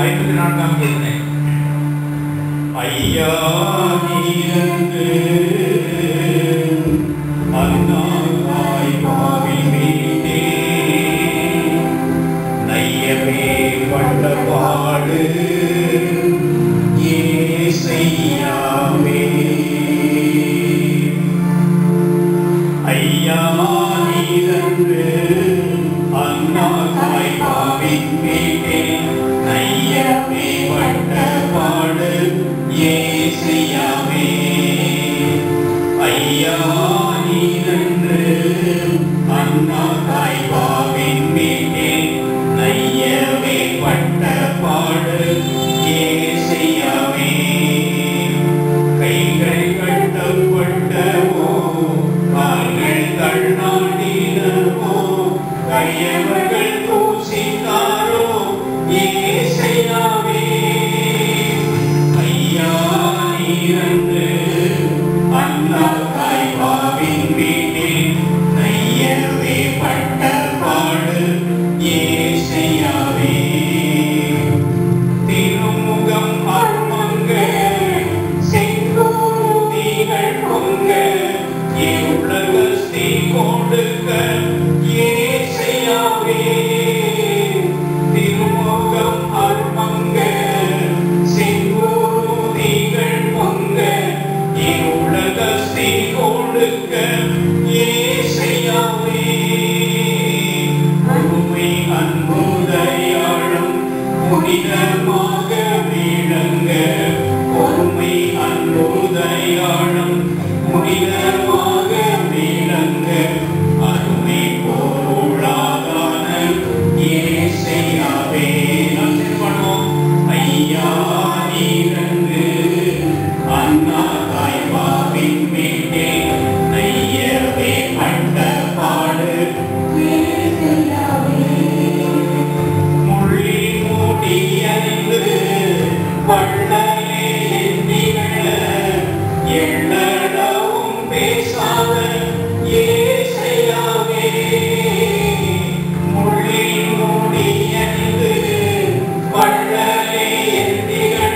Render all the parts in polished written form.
54ஆம் கீர்த்தனை. ஐயா நீரந்து அன்னாய் பாவில் மீட்டே நையவே பட்ட பாடு ஏசையாவே. ஐயா நீரந்து அன்னாய் பாவில் மீட்டே நையவே பட்ட பாடு ஏசையாவே. ஐயா நீரன்று அன்னாய் பாவின் மீட்டே நையவே பட்ட பாடு ஏசையாவே. கைகள் கட்டப்பட்டவோ கால்கள் தள்ளாடினவோ கையவர்கள் தூசித்தாரோ ஏசையாவே. ஐயா நீரன்று அன்னாய் பாவின் மீட்டே நையவே பட்ட பாடு ஏசையாவே. திருமுகம் அருமங்க செங்கோதிகள் பொங்க உலகஸ்தி கொடுக்க ஏசையாவே. திருமுகம் அருமங்க செங்கோதிகள் பொங்க உலகஸ்தி கொடுக்க ஏசையாவே. உண்மை அன்பு தயாளம் புனிதமாக விளங்க பொறுமை அன்பு தயாளம் புனிதமாக விளங்க அருமை பொருளாதான ஏசையாவே. நாம் திருப்பணம். ஐயா நீரந்து அன்னாய் பாவின் மீட்டே நையவே பட்ட பாடு மொழி மூடி அறிந்து வள்ளலே எண்ணிகள எள்ளளவும் பேசாத ஏசையாவே. மொழி மூடி அறிந்து வள்ளலே எண்ணிகள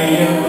நயம்